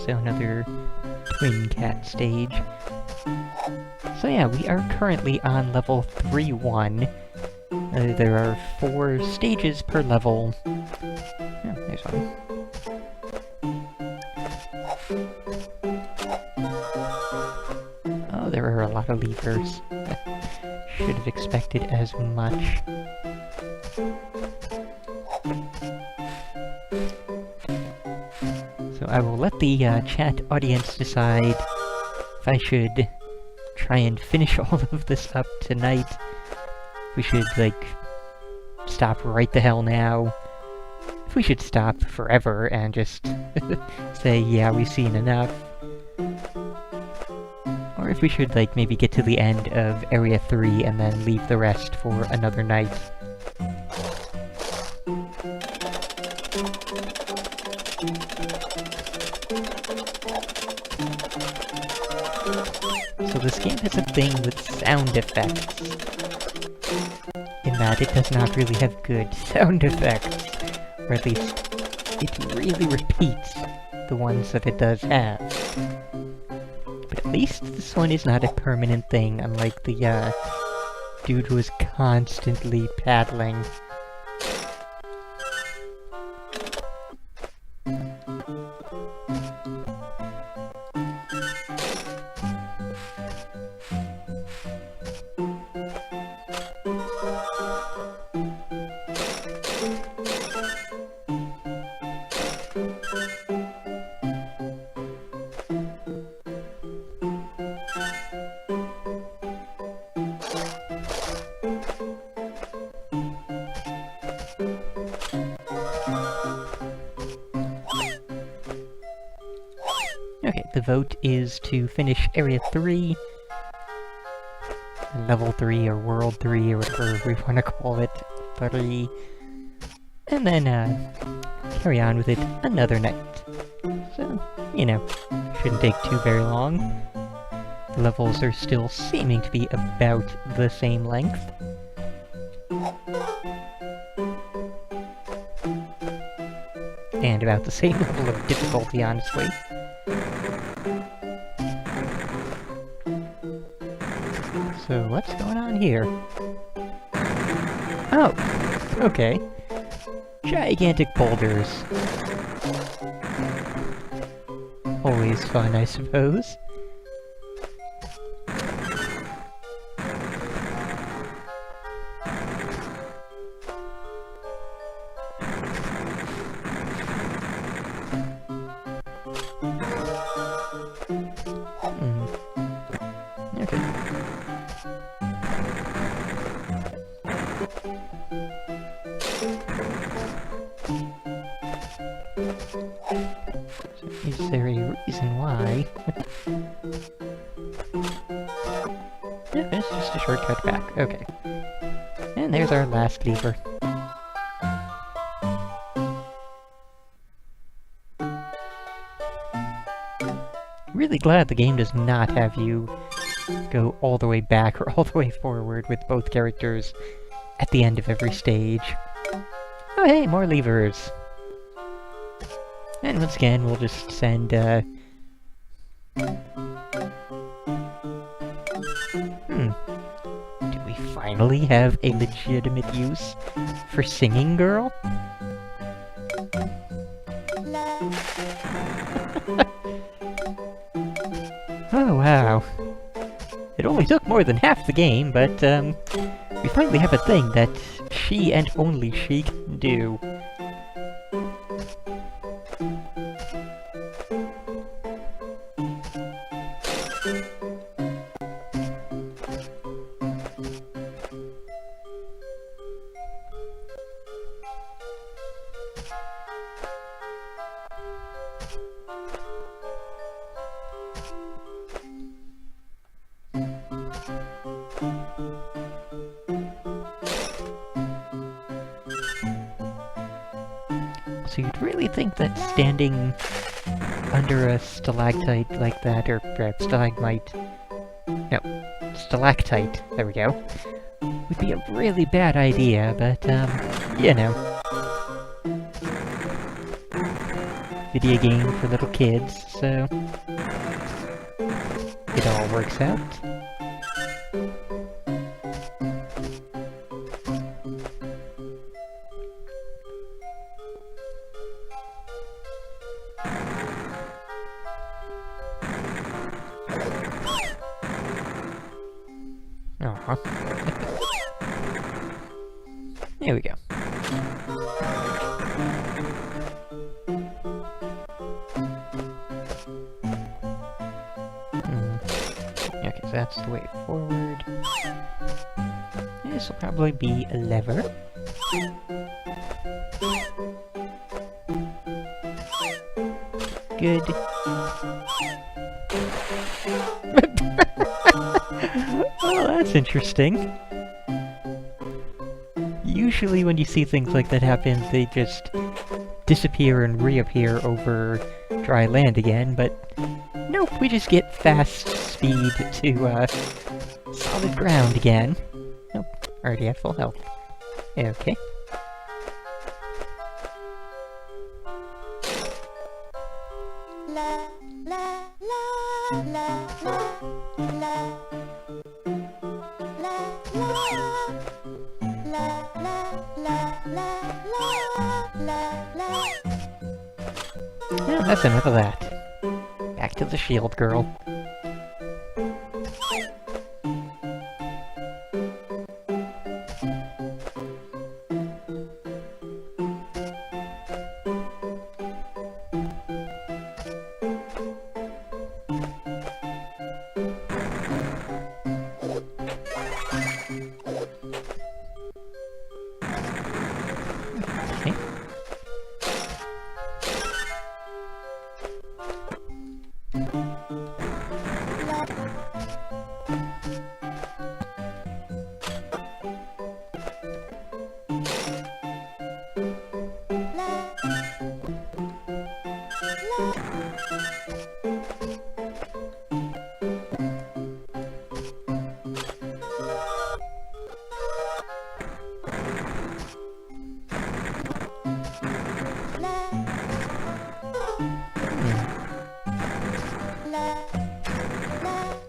so another twin cat stage. So yeah, we are currently on level 3-1. There are 4 stages per level. Oh, there's one. Oh, there are a lot of levers. Should have expected as much. So I will let the chat audience decide if I should try and finish all of this up tonight. If we should, like, stop right the hell now. If we should stop forever and just say, yeah, we've seen enough. Or if we should, like, maybe get to the end of Area 3 and then leave the rest for another night. So this game has a thing with sound effects, in that it does not really have good sound effects, or at least it really repeats the ones that it does have. But at least this one is not a permanent thing, unlike the dude who is constantly paddling. Okay, the vote is to finish Area 3, Level 3, or World 3, or whatever we want to call it, 3, and then carry on with it another night. So, you know, shouldn't take too very long. The levels are still seeming to be about the same length. And about the same level of difficulty, honestly. So, what's going on here? Oh! Okay. Gigantic boulders. Always fun, I suppose. Okay. Is there a reason why? Yeah, it's just a shortcut back. Okay. And there's our last lever. Really glad the game does not have you go all the way back or all the way forward with both characters at the end of every stage. Oh hey, more levers! And once again, we'll just send, Do we finally have a legitimate use for Singing Girl? Oh wow. It only took more than half the game, but, we finally have a thing that she and only she can do. So you'd really think that standing under a stalactite like that, or perhaps stalagmite... No, stalactite, there we go, would be a really bad idea, but, you know. video game for little kids, so it all works out. Aw. There we go. Okay, so that's the way forward. This will probably be a lever. Good. Oh, that's interesting. Usually when you see things like that happen, they just disappear and reappear over dry land again, but nope, we just get fast speed to solid ground again. Nope, already at full health. Okay. Yeah, that's enough of that. Back to the shield girl. Okay.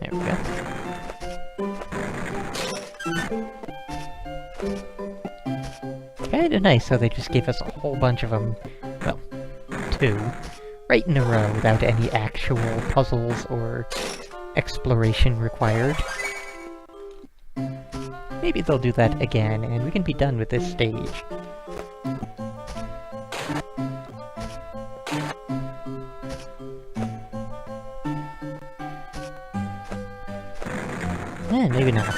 There we go. Kinda nice how they just gave us a whole bunch of them, well, 2, right in a row without any actual puzzles or exploration required. Maybe they'll do that again, and we can be done with this stage. Maybe not.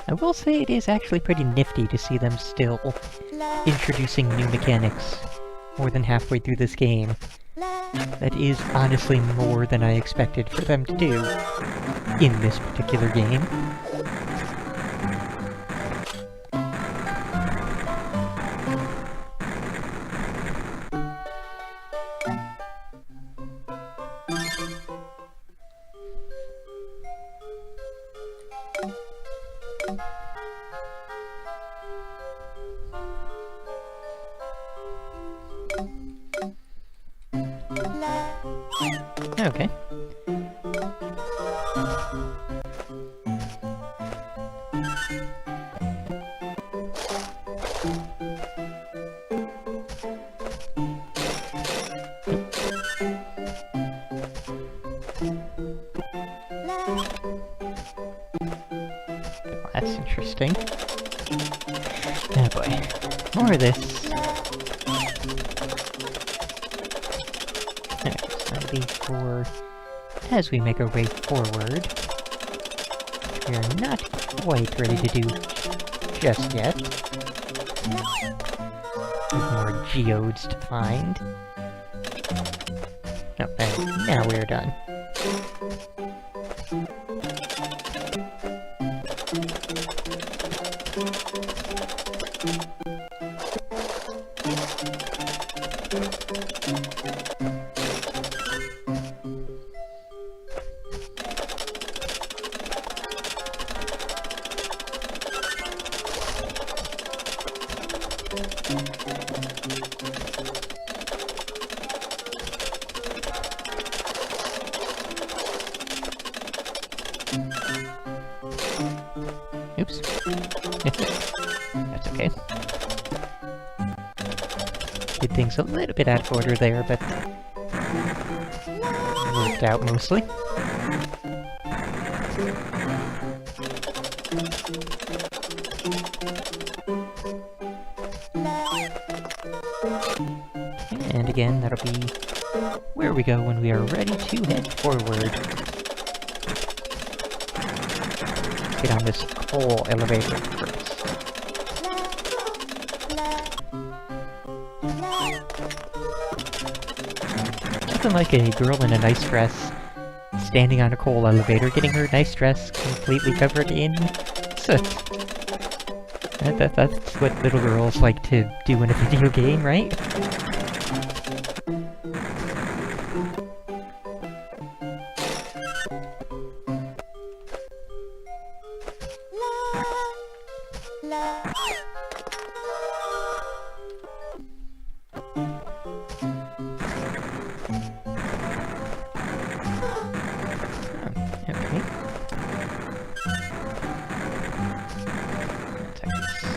I will say it is actually pretty nifty to see them still introducing new mechanics more than halfway through this game. That is honestly more than I expected for them to do in this particular game. Okay. That's interesting. Oh boy. More of this. For as we make our way forward. We are not quite ready to do just yet. There's more geodes to find. Oh, and now we're done. Oops. That's okay. Did things a little bit out of order there, but worked out mostly. And again, that'll be where we go when we are ready to head forward. Get on this coal elevator first. Nothing like a girl in a nice dress standing on a coal elevator, getting her nice dress completely covered in soot. That's what little girls like to do in a video game, right?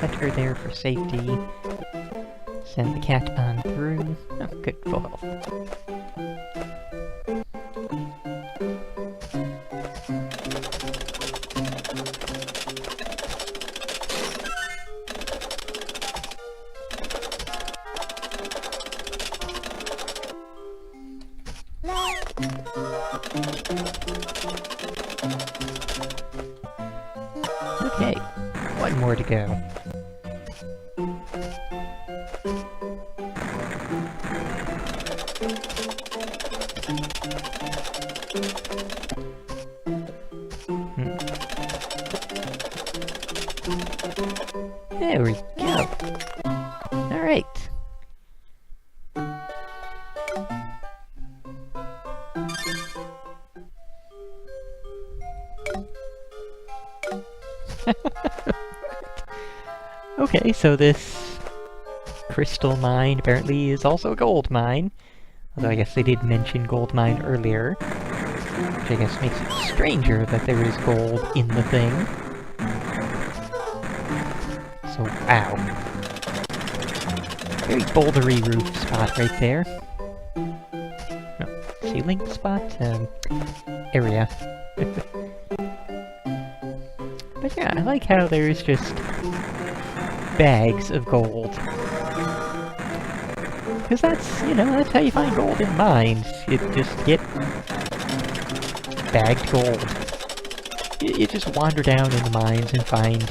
Set her there for safety. Send the cat on through. Oh, good, full health. Okay, one more to go. There we go. Alright. Okay, so this crystal mine apparently is also a gold mine. Although I guess they did mention gold mine earlier. Which I guess makes it stranger that there is gold in the thing. So, wow. Very bouldery roof spot right there. No, ceiling spot? Area. But yeah, I like how there's just bags of gold. Because that's, you know, that's how you find gold in mines. You just get bagged gold. You just wander down in the mines and find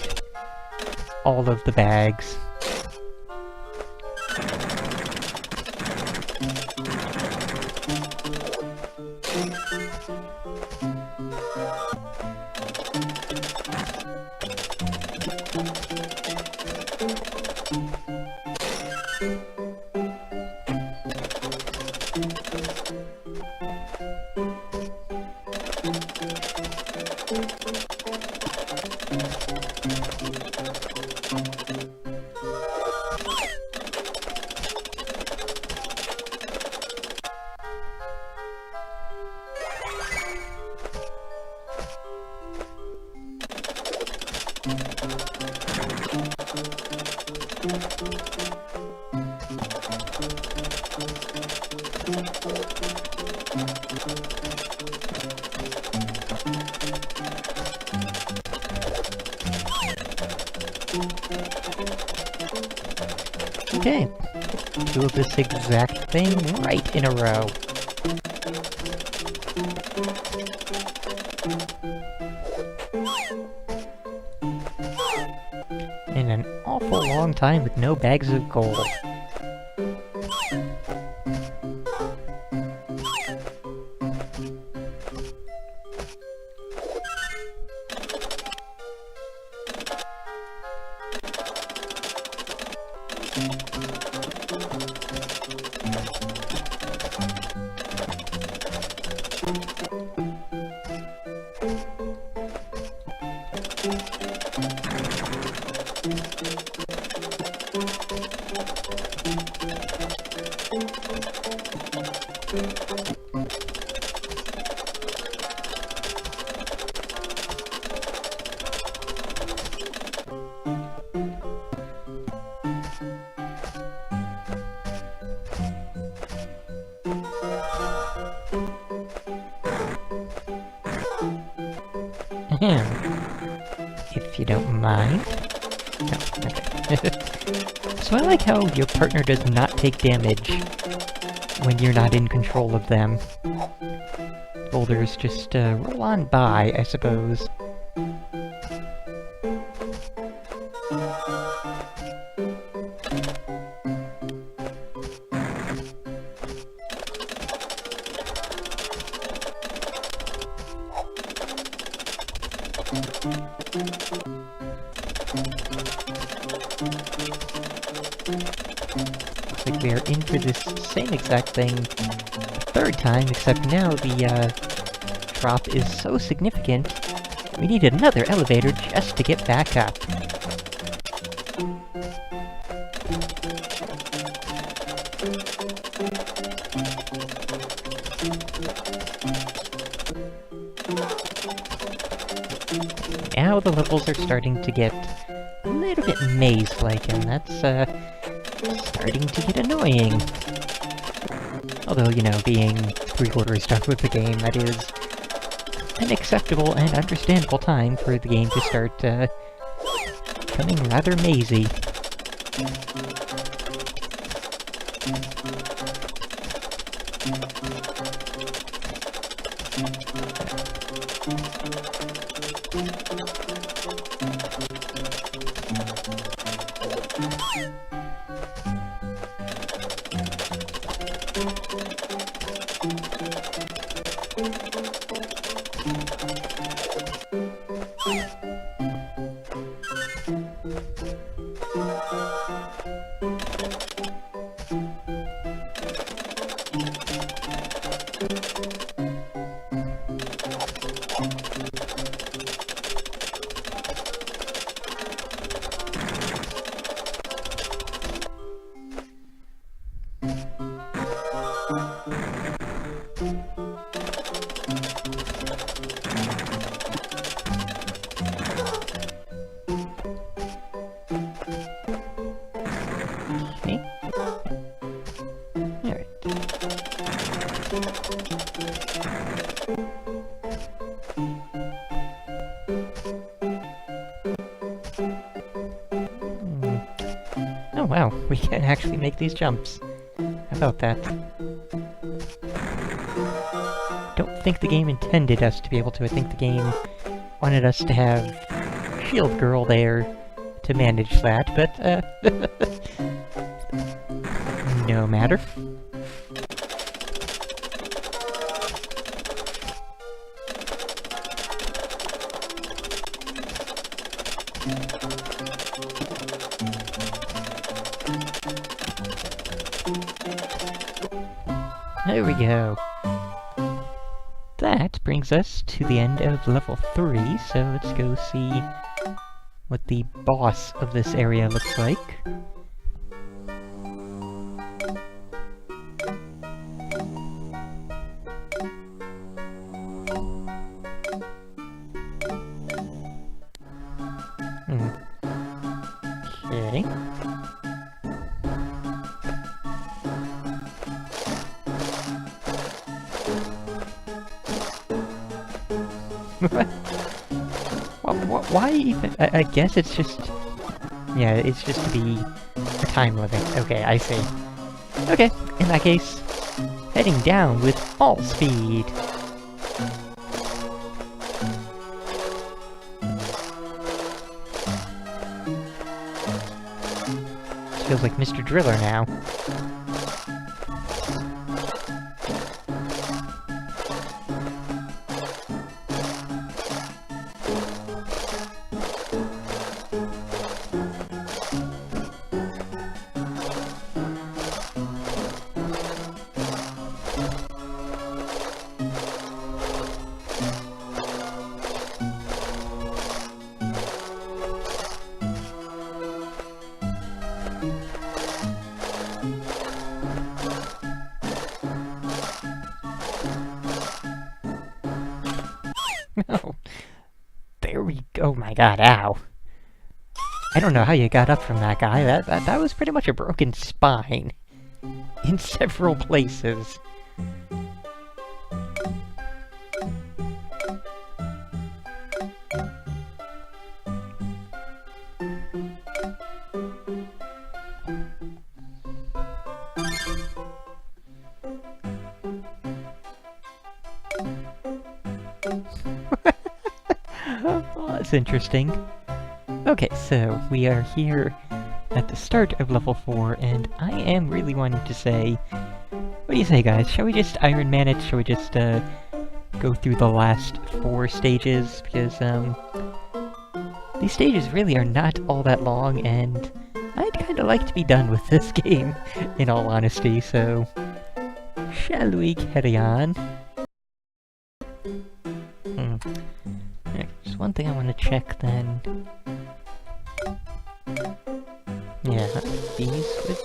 all of the bags. Okay, do this exact thing right in a row. In an awful long time with no bags of gold. If you don't mind. No, okay. So I like how your partner does not take damage when you're not in control of them. Boulders just roll on by, I suppose. Looks like we're in for this same exact thing a third time, except now the drop is so significant that we need another elevator just to get back up. Now the levels are starting to get a little bit maze-like, and that's, starting to get annoying. Although, you know, being 3/4 done with the game, that is an acceptable and understandable time for the game to start, becoming rather mazy. Oh wow, we can actually make these jumps. How about that? Don't think the game intended us to be able to. I think the game wanted us to have Shield Girl there to manage that, but, no matter. There we go. That brings us to the end of level 3, so let's go see what the boss of this area looks like. Okay. Why even? I guess it's just... Yeah, it's just to be a time limit. Okay, I see. Okay, in that case, heading down with all speed. This feels like Mr. Driller now. Oh, there we go. Oh my god, ow. I don't know how you got up from that guy. That was pretty much a broken spine. In several places. that's interesting. Okay, so we are here at the start of level 4, and I am really wanting to say... What do you say, guys? Shall we just Iron Man it? Shall we just, go through the last 4 stages? Because, these stages really are not all that long, and I'd kinda like to be done with this game, in all honesty, so... Shall we carry on? Just one thing I want to check then. Yeah, these would...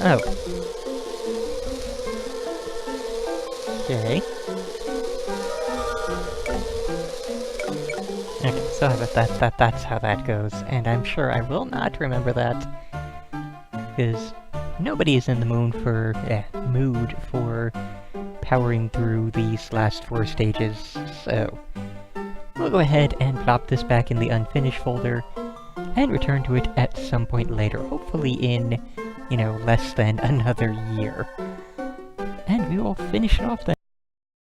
Oh. Okay. Okay, so that's how that goes, and I'm sure I will not remember that, because nobody is in the mood for powering through these last 4 stages, so we'll go ahead and plop this back in the unfinished folder, and return to it at some point later, hopefully in, you know, less than another year. And we will finish it off then.